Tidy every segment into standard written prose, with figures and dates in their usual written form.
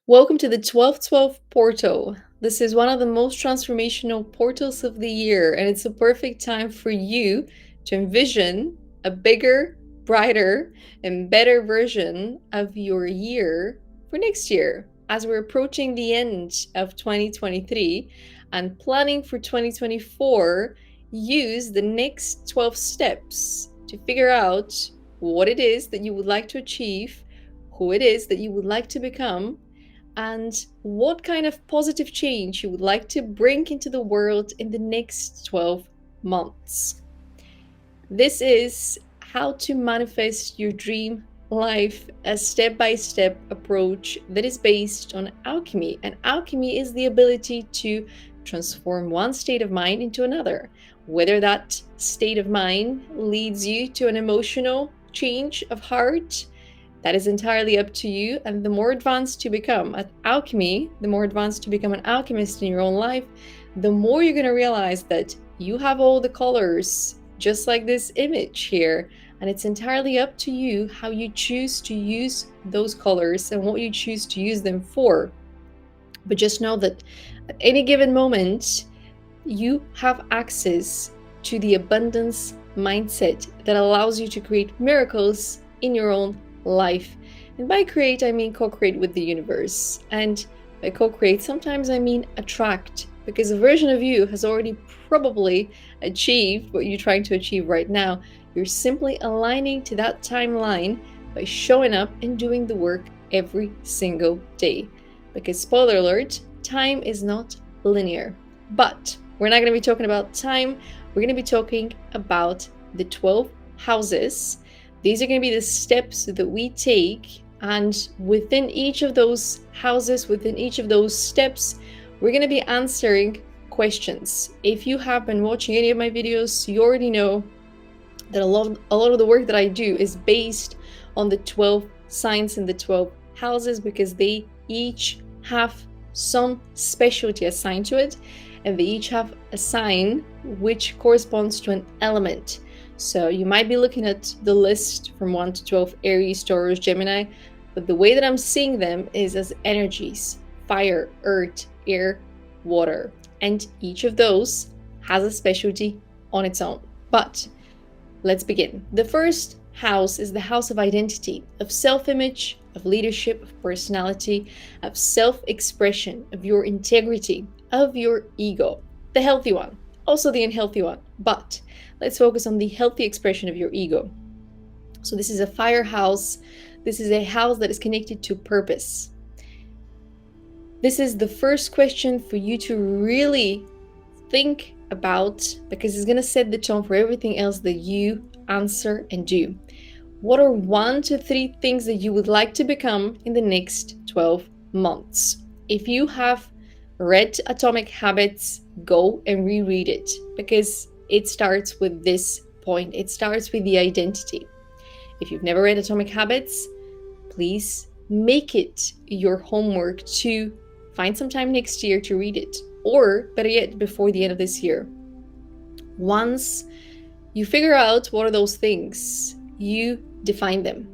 Welcome to the 1212 portal. This is one of the most transformational portals of the year, and it's a perfect time for you to envision a bigger, brighter, and better version of your year for next year. As we're approaching the end of 2023 and planning for 2024, use the next 12 steps to figure out what it is that you would like to achieve, who it is that you would like to become, and what kind of positive change you would like to bring into the world in the next 12 months. This is how to manifest your dream life, a step by step approach that is based on alchemy. And alchemy is the ability to transform one state of mind into another. Whether that state of mind leads you to an emotional change of heart, that is entirely up to you. And the more advanced you become at alchemy, the more advanced you become an alchemist in your own life, the more you're going to realize that you have all the colors, just like this image here. And it's entirely up to you how you choose to use those colors and what you choose to use them for. But just know that at any given moment, you have access to the abundance mindset that allows you to create miracles in your own life. And by create, I mean co-create with the universe. And by co-create, sometimes I mean attract, because a version of you has already probably achieved what you're trying to achieve right now. You're simply aligning to that timeline by showing up and doing the work every single day. Because spoiler alert, time is not linear. But we're not going to be talking about time. We're going to be talking about the 12 houses. These are going to be the steps that we take, and within each of those houses, within each of those steps, we're going to be answering questions. If you have been watching any of my videos, you already know that a lot of the work that I do is based on the 12 signs and the 12 houses, because they each have some specialty assigned to it, and they each have a sign which corresponds to an element. So you might be looking at the list from 1 to 12, Aries, Taurus, Gemini, but the way that I'm seeing them is as energies: fire, earth, air, water. And each of those has a specialty on its own. But let's begin. The first house is the house of identity, of self-image, of leadership, of personality, of self-expression, of your integrity, of your ego. The healthy one, also the unhealthy one, but let's focus on the healthy expression of your ego. So this is a fire house. This is a house that is connected to purpose. This is the first question for you to really think about, because it's going to set the tone for everything else that you answer and do. What are 1 to 3 things that you would like to become in the next 12 months? If you have read Atomic Habits, go and reread it, because it starts with this point. It starts with the identity. If you've never read Atomic Habits, please make it your homework to find some time next year to read it, or better yet, before the end of this year. Once you figure out what are those things, you define them.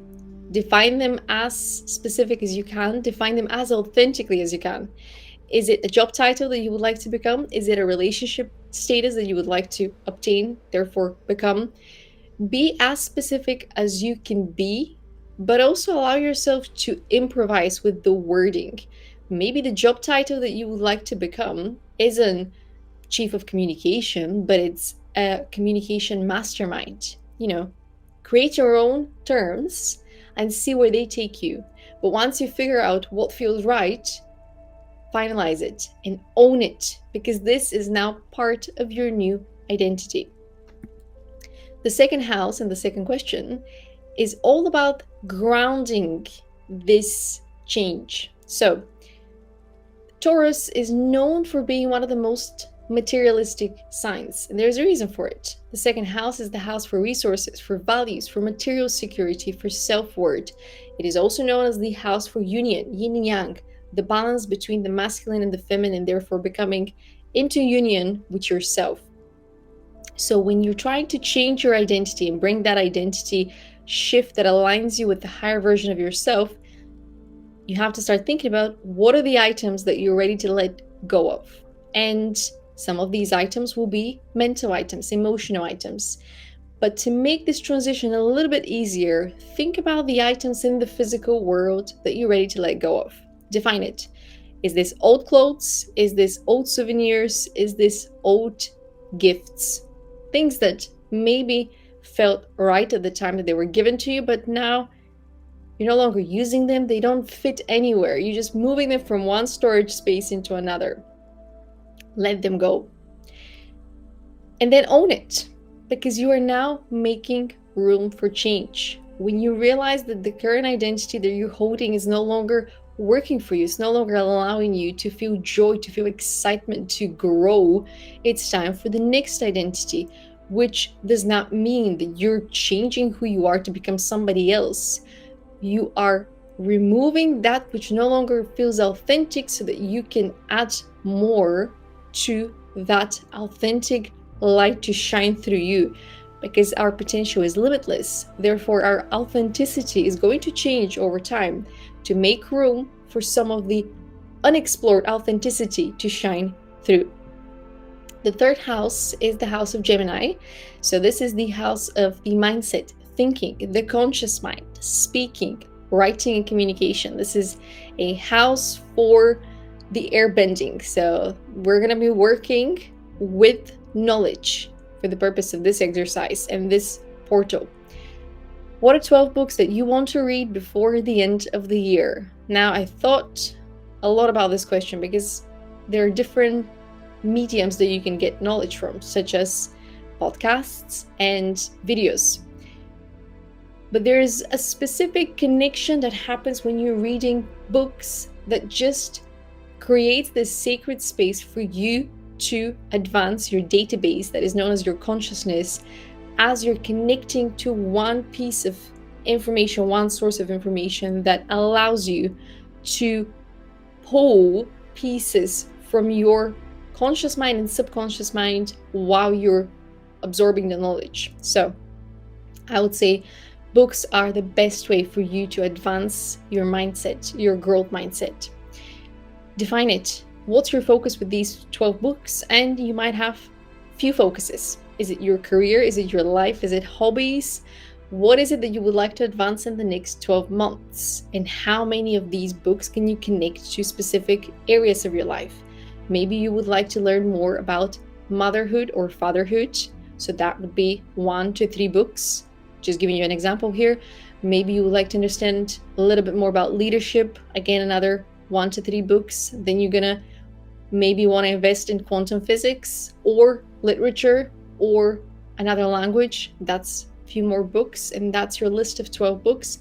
Define them as specific as you can. Define them as authentically as you can. Is it a job title that you would like to become? Is it a relationship status that you would like to obtain, therefore become? Be as specific as you can be, but also allow yourself to improvise with the wording. Maybe the job title that you would like to become isn't chief of communication, but it's a communication mastermind. Create your own terms and see where they take you. But once you figure out what feels right, finalize it and own it, because this is now part of your new identity. The second house and the second question is all about grounding this change. So Taurus is known for being one of the most materialistic signs, and there's a reason for it. The second house is the house for resources, for values, for material security, for self-worth. It is also known as the house for union, yin and yang, the balance between the masculine and the feminine, therefore becoming into union with yourself. So when you're trying to change your identity and bring that identity shift that aligns you with the higher version of yourself, you have to start thinking about what are the items that you're ready to let go of. And some of these items will be mental items, emotional items. But to make this transition a little bit easier, think about the items in the physical world that you're ready to let go of. Define it. Is this old clothes? Is this old souvenirs? Is this old gifts? Things that maybe felt right at the time that they were given to you, but now you're no longer using them. They don't fit anywhere. You're just moving them from one storage space into another. Let them go. And then own it, because you are now making room for change. When you realize that the current identity that you're holding is no longer working for you, it's no longer allowing you to feel joy, to feel excitement, to grow, it's time for the next identity, which does not mean that you're changing who you are to become somebody else. You are removing that which no longer feels authentic so that you can add more to that authentic light to shine through you, because our potential is limitless. Therefore, our authenticity is going to change over time to make room for some of the unexplored authenticity to shine through. The third house is the house of Gemini. So this is the house of the mindset, thinking, the conscious mind, speaking, writing, and communication. This is a house for the airbending. So we're going to be working with knowledge for the purpose of this exercise and this portal. What are 12 books that you want to read before the end of the year? Now, I thought a lot about this question because there are different mediums that you can get knowledge from, such as podcasts and videos. But there is a specific connection that happens when you're reading books that just creates this sacred space for you to advance your database that is known as your consciousness, as you're connecting to one piece of information, one source of information that allows you to pull pieces from your conscious mind and subconscious mind while you're absorbing the knowledge. So I would say books are the best way for you to advance your mindset, your growth mindset. Define it. What's your focus with these 12 books? And you might have few focuses. Is it your career? Is it your life? Is it hobbies? What is it that you would like to advance in the next 12 months? And how many of these books can you connect to specific areas of your life? Maybe you would like to learn more about motherhood or fatherhood. So that would be 1 to 3 books. Just giving you an example here. Maybe you would like to understand a little bit more about leadership. Again, another 1 to 3 books. Then you're gonna maybe want to invest in quantum physics or literature or another language. That's a few more books, and that's your list of 12 books.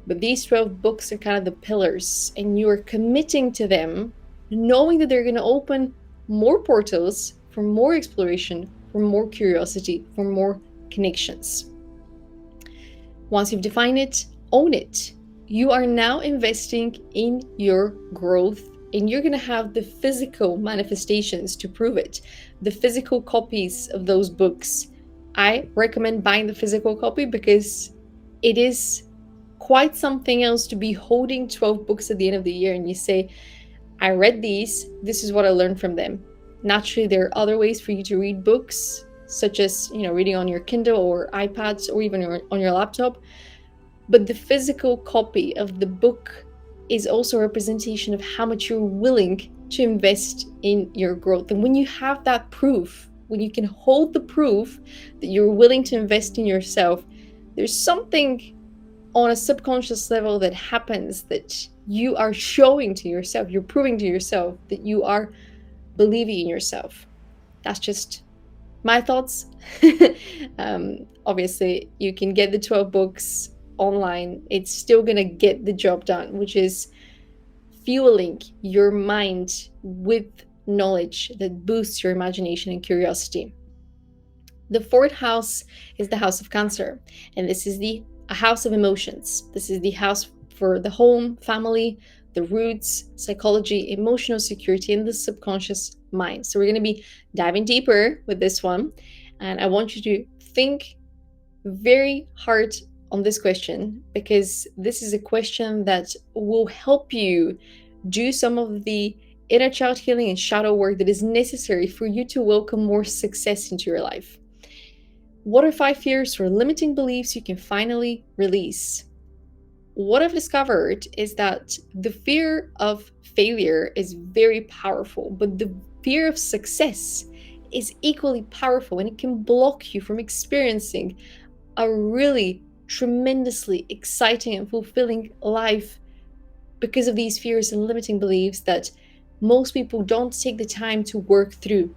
But these 12 books are kind of the pillars, and you are committing to them, knowing that they're going to open more portals for more exploration, for more curiosity, for more connections. Once you've defined it, own it. You are now investing in your growth, and you're going to have the physical manifestations to prove it, the physical copies of those books. I recommend buying the physical copy because it is quite something else to be holding 12 books at the end of the year and you say, I read these, this is what I learned from them. Naturally, there are other ways for you to read books, such as, reading on your Kindle or iPads or even on your laptop. But the physical copy of the book is also a representation of how much you're willing to invest in your growth. And when you have that proof, when you can hold the proof that you're willing to invest in yourself, there's something on a subconscious level that happens that you are showing to yourself, you're proving to yourself that you are believing in yourself. That's just my thoughts. Obviously, you can get the 12 books online. It's still going to get the job done, which is fueling your mind with knowledge that boosts your imagination and curiosity. The fourth house is the house of Cancer, and this is a house of emotions. This is the house for the home, family, the roots, psychology, emotional security, and the subconscious mind. So we're going to be diving deeper with this one, and I want you to think very hard on this question, because this is a question that will help you do some of the inner child healing and shadow work that is necessary for you to welcome more success into your life. What are 5 fears or limiting beliefs you can finally release? What I've discovered is that the fear of failure is very powerful, but the fear of success is equally powerful, and it can block you from experiencing a really tremendously exciting and fulfilling life because of these fears and limiting beliefs that most people don't take the time to work through.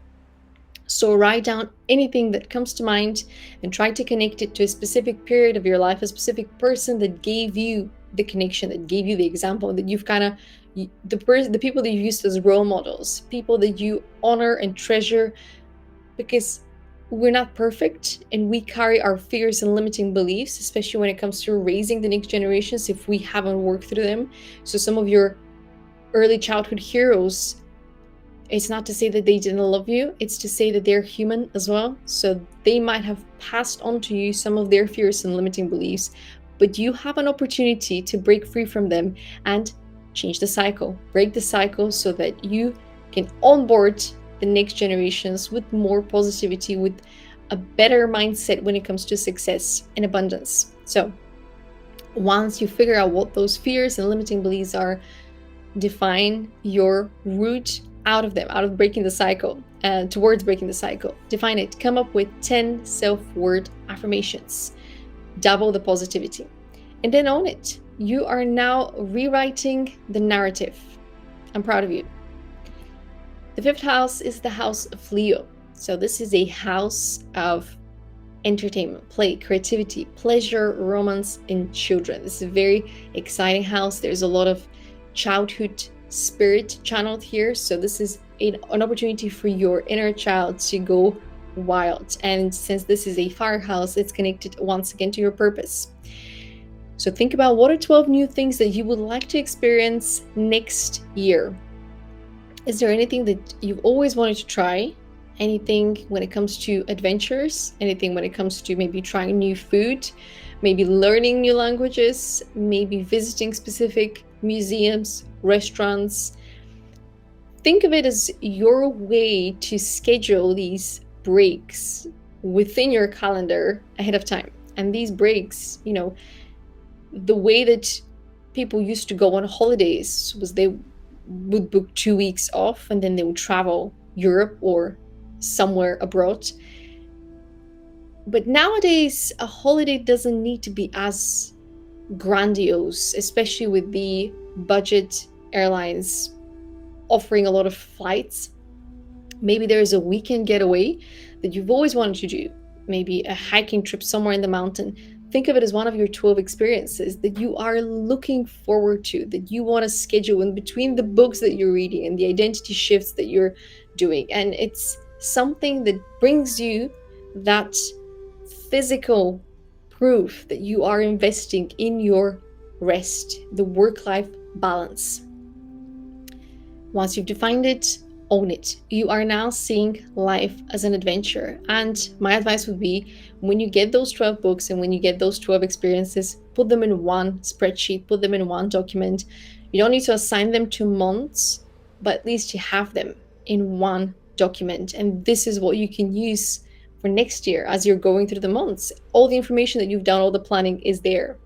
So write down anything that comes to mind and try to connect it to a specific period of your life, a specific person that gave you the connection, that gave you the example, that you've kind of the people that you used as role models, people that you honor and treasure, because we're not perfect and we carry our fears and limiting beliefs, especially when it comes to raising the next generations if we haven't worked through them. So some of your early childhood heroes, it's not to say that they didn't love you, it's to say that they're human as well. So they might have passed on to you some of their fears and limiting beliefs, but you have an opportunity to break free from them and change the cycle, break the cycle so that you can onboard the next generations with more positivity, with a better mindset when it comes to success and abundance. So once you figure out what those fears and limiting beliefs are, define your route out of them, out of breaking the cycle, towards breaking the cycle. Define it. Come up with 10 self-worth affirmations. Double the positivity. And then own it. You are now rewriting the narrative. I'm proud of you. The 5th house is the house of Leo. So this is a house of entertainment, play, creativity, pleasure, romance, and children. This is a very exciting house. There's a lot of childhood spirit channeled here. So this is an opportunity for your inner child to go wild. And since this is a fire house, it's connected once again to your purpose. So think about what are 12 new things that you would like to experience next year. Is there anything that you've always wanted to try? Anything when it comes to adventures? Anything when it comes to maybe trying new food? Maybe learning new languages? Maybe visiting specific museums, restaurants? Think of it as your way to schedule these breaks within your calendar ahead of time. And these breaks, the way that people used to go on holidays was they would book 2 weeks off and then they would travel Europe or somewhere abroad. But nowadays, a holiday doesn't need to be as grandiose, especially with the budget airlines offering a lot of flights. Maybe there's a weekend getaway that you've always wanted to do, maybe a hiking trip somewhere in the mountain. Think of it as one of your 12 experiences that you are looking forward to, that you want to schedule in between the books that you're reading and the identity shifts that you're doing. And it's something that brings you that physical proof that you are investing in your rest, the work-life balance. Once you've defined it, own it. You are now seeing life as an adventure. And my advice would be, when you get those 12 books and when you get those 12 experiences, put them in one spreadsheet, put them in one document. You don't need to assign them to months, but at least you have them in one document. And this is what you can use for next year as you're going through the months. All the information that you've done, all the planning is there.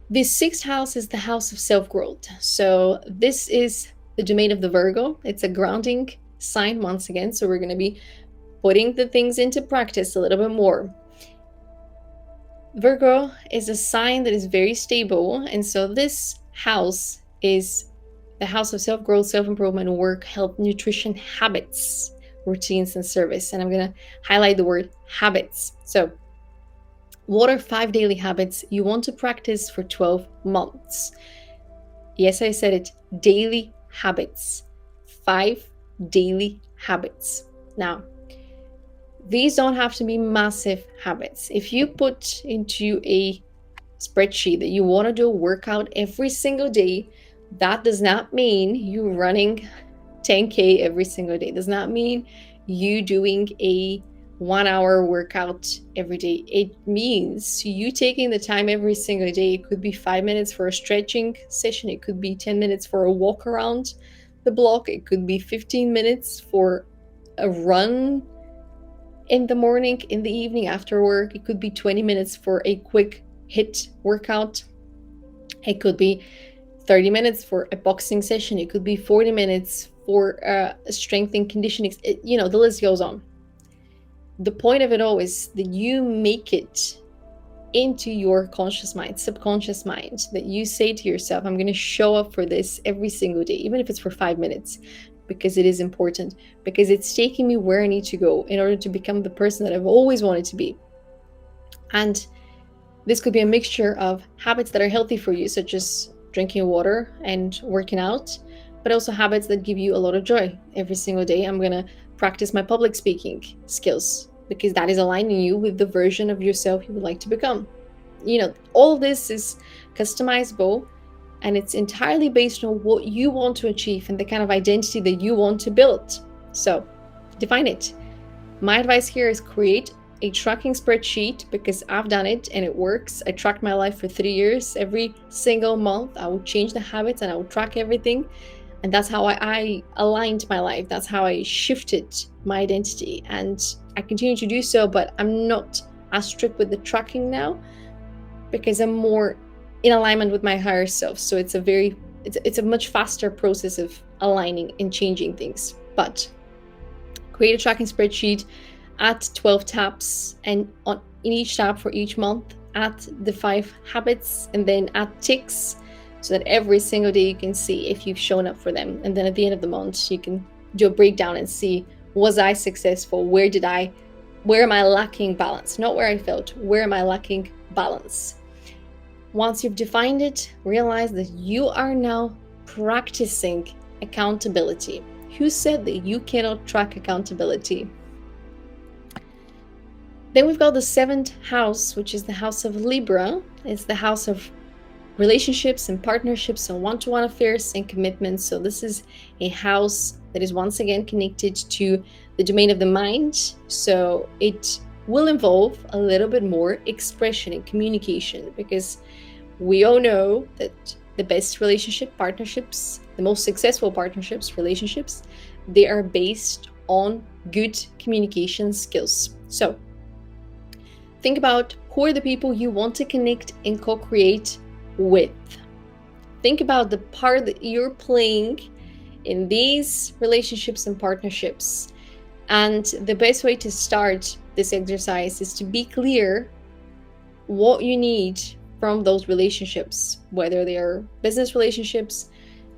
The 6th house is the house of self-growth. So this is the domain of the Virgo. It's a grounding sign once again. So we're going to be putting the things into practice a little bit more. Virgo is a sign that is very stable. And so this house is the house of self-growth, self-improvement, work, health, nutrition, habits, routines, and service. And I'm going to highlight the word habits. So what are 5 daily habits you want to practice for 12 months? Yes, I said it. Daily habits. 5 daily habits. Now, these don't have to be massive habits. If you put into a spreadsheet that you want to do a workout every single day, that does not mean you running 10K every single day. It does not mean you doing a 1 hour workout every day. It means you taking the time every single day. It could be 5 minutes for a stretching session, it could be 10 minutes for a walk around the block, it could be 15 minutes for a run in the morning, in the evening after work, it could be 20 minutes for a quick hit workout, it could be 30 minutes for a boxing session, it could be 40 minutes for a strength and conditioning. The list goes on. The point of it all is that you make it into your conscious mind, subconscious mind, that you say to yourself, I'm going to show up for this every single day, even if it's for 5 minutes, because it is important, because it's taking me where I need to go in order to become the person that I've always wanted to be. And this could be a mixture of habits that are healthy for you, such as drinking water and working out, but also habits that give you a lot of joy. Every single day, I'm going to practice my public speaking skills, because that is aligning you with the version of yourself you would like to become. All this is customizable, and it's entirely based on what you want to achieve and the kind of identity that you want to build. So define it. My advice here is create a tracking spreadsheet, because I've done it and it works. I tracked my life for 3 years. Every single month, I would change the habits and I would track everything. And that's how I aligned my life. That's how I shifted my identity. And I continue to do so, but I'm not as strict with the tracking now, because I'm more in alignment with my higher self. So it's a much faster process of aligning and changing things. But create a tracking spreadsheet, add 12 tabs, and in each tab for each month, add the 5 habits, and then add ticks, so that every single day you can see if you've shown up for them. And then at the end of the month, you can do a breakdown and see, was I successful? Where am I lacking balance? Not where I felt, where am I lacking balance? Once you've defined it, realize that you are now practicing accountability. Who said that you cannot track accountability? Then we've got the 7th house, which is the house of Libra. It's the house of relationships and partnerships and one-to-one affairs and commitments. So this is a house that is once again connected to the domain of the mind. So it will involve a little bit more expression and communication, because we all know that the best partnerships, the most successful relationships, they are based on good communication skills. So think about who are the people you want to connect and co-create with. Think about the part that you're playing in these relationships and partnerships. And the best way to start this exercise is to be clear what you need from those relationships, whether they are business relationships,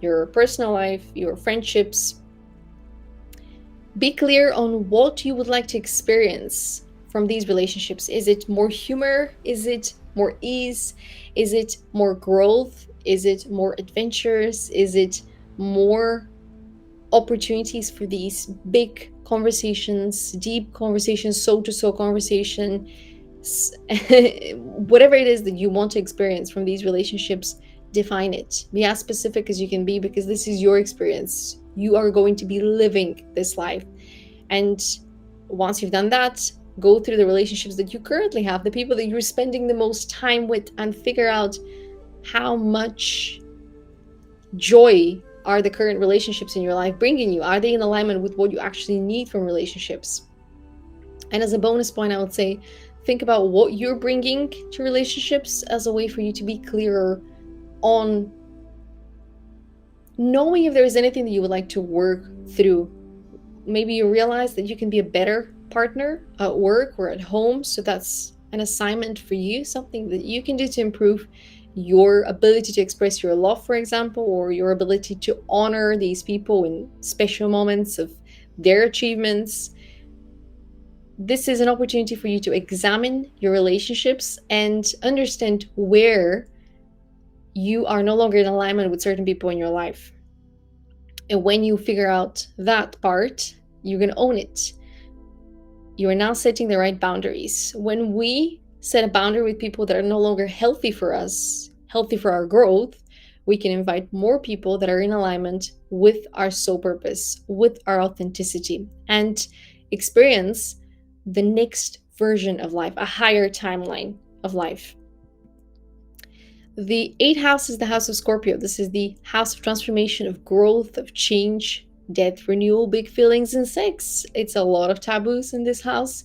your personal life, your friendships. Be clear on what you would like to experience from these relationships. Is it more humor? Is it more ease? Is it more growth? Is it more adventures? Is it more opportunities for these big conversations, deep conversations, soul-to-soul conversation? Whatever it is that you want to experience from these relationships, define it. Be as specific as you can be, because this is your experience. You are going to be living this life. And once you've done that, go through the relationships that you currently have, the people that you're spending the most time with, and figure out how much joy are the current relationships in your life bringing you. Are they in alignment with what you actually need from relationships? And as a bonus point, I would say, think about what you're bringing to relationships as a way for you to be clearer on knowing if there is anything that you would like to work through. Maybe you realize that you can be a better partner at work or at home. So that's an assignment for you, something that you can do to improve your ability to express your love, for example, or your ability to honor these people in special moments of their achievements. This is an opportunity for you to examine your relationships and understand where you are no longer in alignment with certain people in your life. And when you figure out that part, you can own it. You are now setting the right boundaries. When we set a boundary with people that are no longer healthy for us, healthy for our growth, we can invite more people that are in alignment with our soul purpose, with our authenticity, and experience the next version of life, a higher timeline of life. The eighth house is the house of Scorpio. This is the house of transformation, of growth, of change, death, renewal, big feelings, and sex. It's a lot of taboos in this house,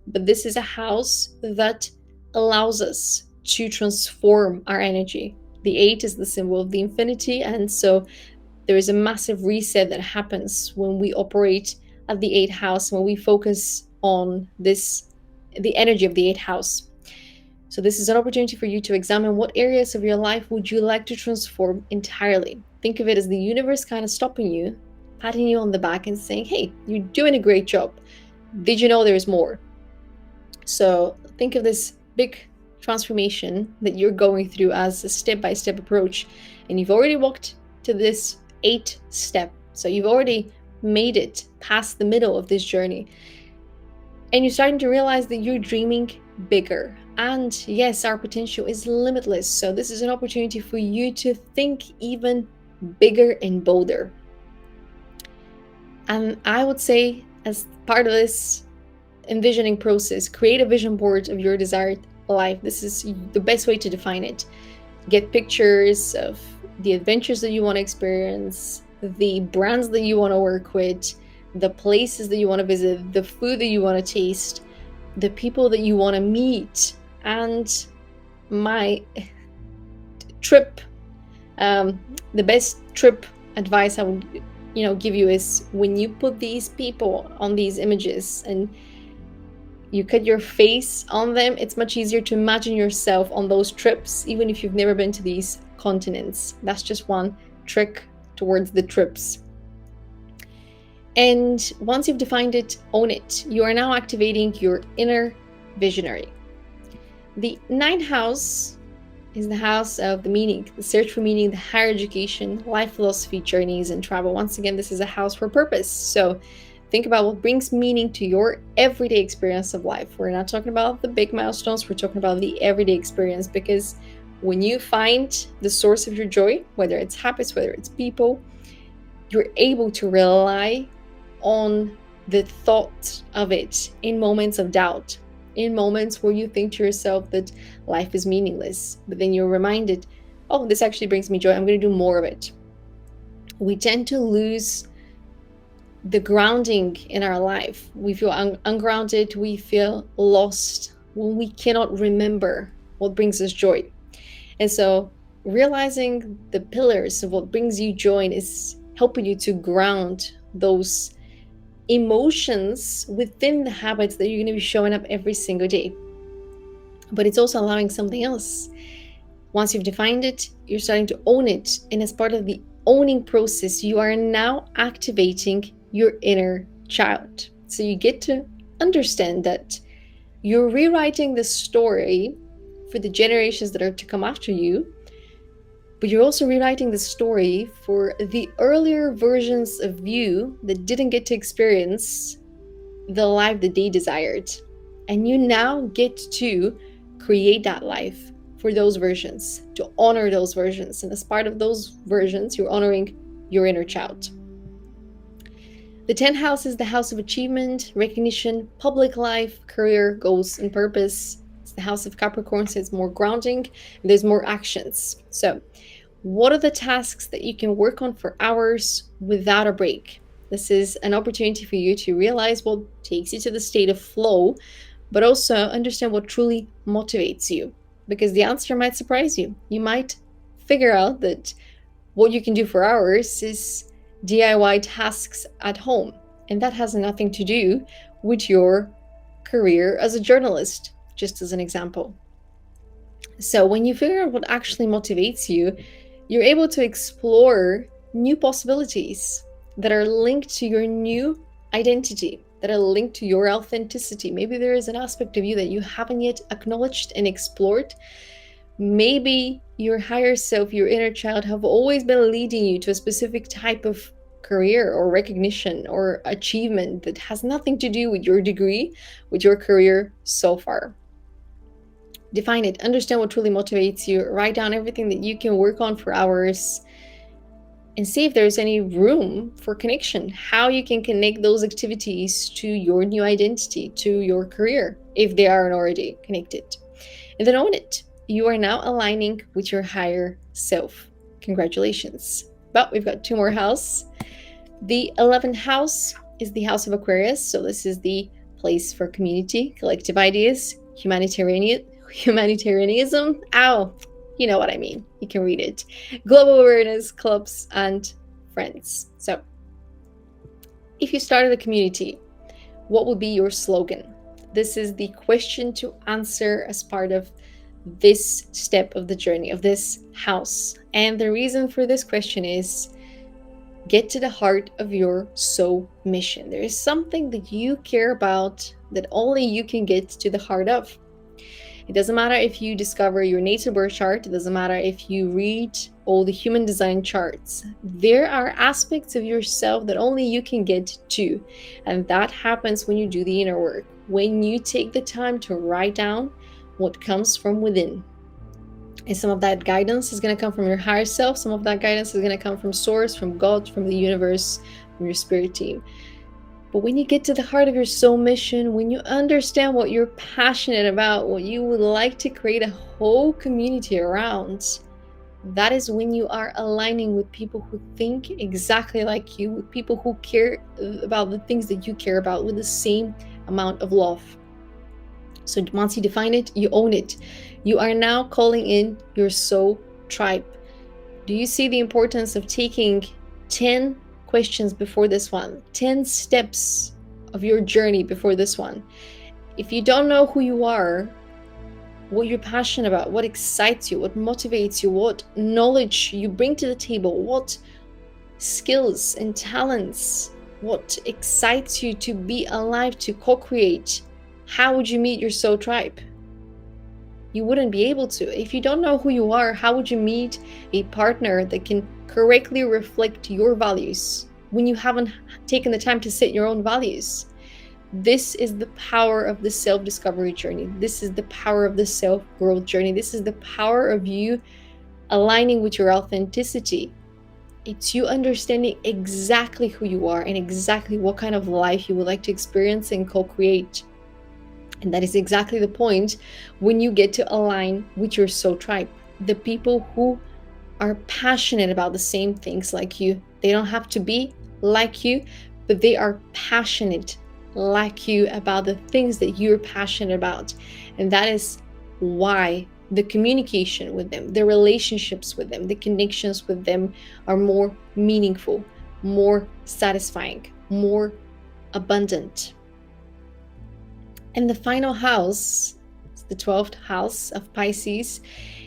but this is a house that allows us to transform our energy. The eight is the symbol of the infinity, and so there is a massive reset that happens when we operate at the eighth house, when we focus on this, the energy of the eighth house. So this is an opportunity for you to examine what areas of your life would you like to transform entirely. Think of it as the universe kind of stopping you, patting you on the back and saying, hey, you're doing a great job. Did you know there's more? So think of this big transformation that you're going through as a step-by-step approach. And you've already walked to this 8th step. So you've already made it past the middle of this journey. And you're starting to realize that you're dreaming bigger. And yes, our potential is limitless. So this is an opportunity for you to think even bigger and bolder. And I would say, as part of this envisioning process, create a vision board of your desired life. This is the best way to define it. Get pictures of the adventures that you want to experience, the brands that you want to work with, the places that you want to visit, the food that you want to taste, the people that you want to meet. And my trip, the best trip advice I would give you is, when you put these people on these images and you cut your face on them, it's much easier to imagine yourself on those trips, even if you've never been to these continents. That's just one trick towards the trips. And once you've defined it, own it. You are now activating your inner visionary. The ninth house is the house of the meaning, the search for meaning, the higher education, life philosophy, journeys, and travel. Once again, this is a house for purpose. So think about what brings meaning to your everyday experience of life. We're not talking about the big milestones, we're talking about the everyday experience, because when you find the source of your joy, whether it's habits, whether it's people, you're able to rely on the thought of it in moments of doubt, in moments where you think to yourself that life is meaningless, but then you're reminded, oh, this actually brings me joy, I'm going to do more of it. We tend to lose the grounding in our life. We feel ungrounded, we feel lost when we cannot remember what brings us joy. And so realizing the pillars of what brings you joy is helping you to ground those emotions within the habits that you're going to be showing up every single day. But it's also allowing something else. Once you've defined it, you're starting to own it. And as part of the owning process, you are now activating your inner child. So you get to understand that you're rewriting the story for the generations that are to come after you, but you're also rewriting the story for the earlier versions of you that didn't get to experience the life that they desired. And you now get to create that life for those versions, to honor those versions. And as part of those versions, you're honoring your inner child. The 10th house is the house of achievement, recognition, public life, career, goals, and purpose. It's the house of Capricorn, so it's more grounding, and there's more actions. So what are the tasks that you can work on for hours without a break? This is an opportunity for you to realize what takes you to the state of flow, but also understand what truly motivates you, because the answer might surprise you. You might figure out that what you can do for hours is DIY tasks at home, and that has nothing to do with your career as a journalist, just as an example. So when you figure out what actually motivates you, you're able to explore new possibilities that are linked to your new identity, that are linked to your authenticity. Maybe there is an aspect of you that you haven't yet acknowledged and explored. Maybe your higher self, your inner child, have always been leading you to a specific type of career or recognition or achievement that has nothing to do with your degree, with your career so far. Define it, understand what truly motivates you, write down everything that you can work on for hours, and see if there's any room for connection, how you can connect those activities to your new identity, to your career, if they aren't already connected. And then own it. You are now aligning with your higher self. Congratulations. But we've got 2 more houses. The 11th house is the house of Aquarius. So this is the place for community, collective ideas, humanitarianism. Ow, you know what I mean. You can read it. Global awareness, clubs, and friends. So if you started a community, what would be your slogan? This is the question to answer as part of this step of the journey of this house. And the reason for this question is get to the heart of your soul mission. There is something that you care about that only you can get to the heart of. It doesn't matter if you discover your natal birth chart. It doesn't matter if you read all the human design charts. There are aspects of yourself that only you can get to. And that happens when you do the inner work, when you take the time to write down what comes from within. And some of that guidance is going to come from your higher self. Some of that guidance is going to come from source, from God, from the universe, from your spirit team. But when you get to the heart of your soul mission, when you understand what you're passionate about, what you would like to create a whole community around, that is when you are aligning with people who think exactly like you, with people who care about the things that you care about with the same amount of love. So once you define it, you own it. You are now calling in your soul tribe. Do you see the importance of taking 10 questions before this one, 10 steps of your journey before this one? If you don't know who you are, what you're passionate about, what excites you, what motivates you, what knowledge you bring to the table, what skills and talents, what excites you to be alive, to co-create, how would you meet your soul tribe? You wouldn't be able to. If you don't know who you are, how would you meet a partner that can correctly reflect your values when you haven't taken the time to set your own values? This is the power of the self-discovery journey. This is the power of the self-growth journey. This is the power of you aligning with your authenticity. It's you understanding exactly who you are and exactly what kind of life you would like to experience and co-create. And that is exactly the point when you get to align with your soul tribe, the people who are passionate about the same things like you. They don't have to be like you, but they are passionate like you about the things that you're passionate about. And that is why the communication with them, the relationships with them, the connections with them are more meaningful, more satisfying, more abundant. And the final house, the 12th house of Pisces,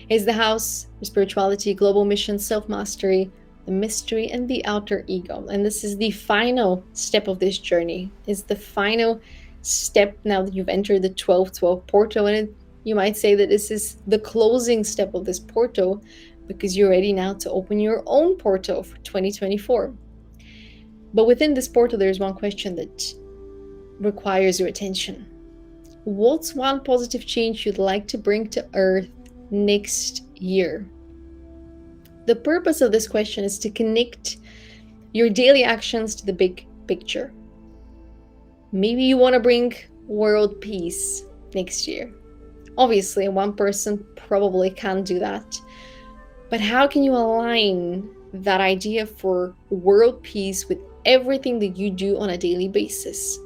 is the house of spirituality, global mission, self-mastery, the mystery, and the outer ego. And this is the final step of this journey. It's the final step now that you've entered the 12-12 portal. And you might say that this is the closing step of this portal because you're ready now to open your own portal for 2024. But within this portal, there's one question that requires your attention. What's one positive change you'd like to bring to Earth next year? The purpose of this question is to connect your daily actions to the big picture. Maybe you want to bring world peace next year. Obviously, one person probably can't do that. But how can you align that idea for world peace with everything that you do on a daily basis?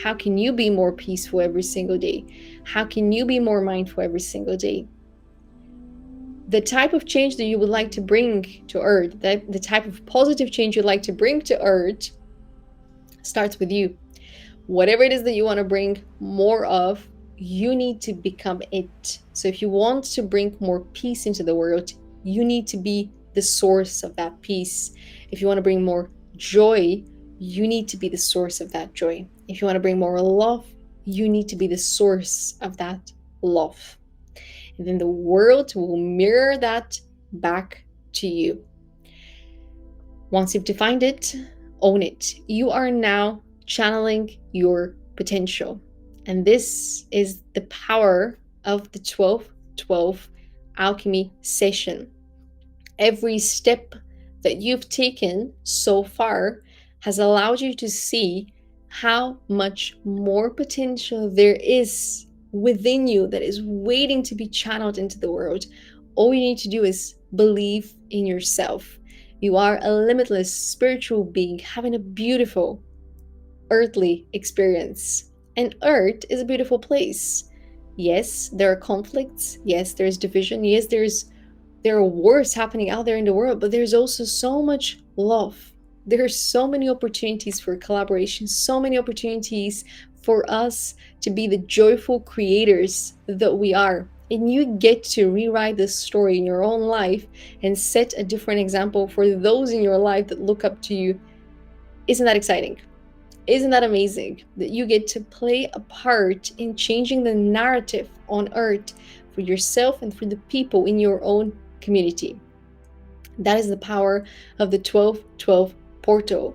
How can you be more peaceful every single day? How can you be more mindful every single day? The type of change that you would like to bring to Earth, the type of positive change you'd like to bring to Earth starts with you. Whatever it is that you want to bring more of, you need to become it. So if you want to bring more peace into the world, you need to be the source of that peace. If you want to bring more joy, you need to be the source of that joy. If you want to bring more love, you need to be the source of that love. And then the world will mirror that back to you. Once you've defined it, own it. You are now channeling your potential. And this is the power of the 12-12 alchemy session. Every step that you've taken so far has allowed you to see how much more potential there is within you that is waiting to be channeled into the world. All you need to do is believe in yourself. You are a limitless spiritual being having a beautiful earthly experience. And Earth is a beautiful place. Yes, there are conflicts. Yes, there's division. Yes, there are wars happening out there in the world, but there's also so much love. There are so many opportunities for collaboration, so many opportunities for us to be the joyful creators that we are. And you get to rewrite this story in your own life and set a different example for those in your life that look up to you. Isn't that exciting? Isn't that amazing that you get to play a part in changing the narrative on Earth for yourself and for the people in your own community? That is the power of the 12-12 portal.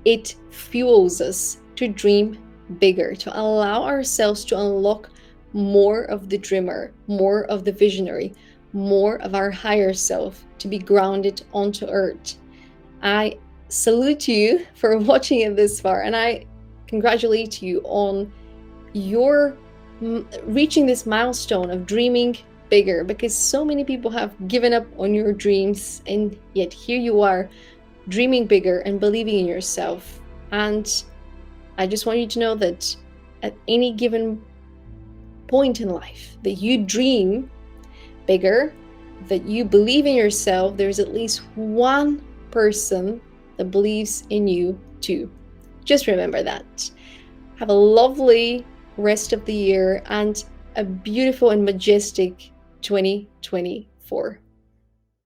It fuels us to dream bigger, to allow ourselves to unlock more of the dreamer, more of the visionary, more of our higher self to be grounded onto Earth. I salute you for watching it this far, and I congratulate you on your reaching this milestone of dreaming bigger, because so many people have given up on your dreams, and yet here you are dreaming bigger and believing in yourself. And I just want you to know that at any given point in life that you dream bigger, that you believe in yourself, there's at least one person that believes in you too. Just remember that. Have a lovely rest of the year and a beautiful and majestic 2024.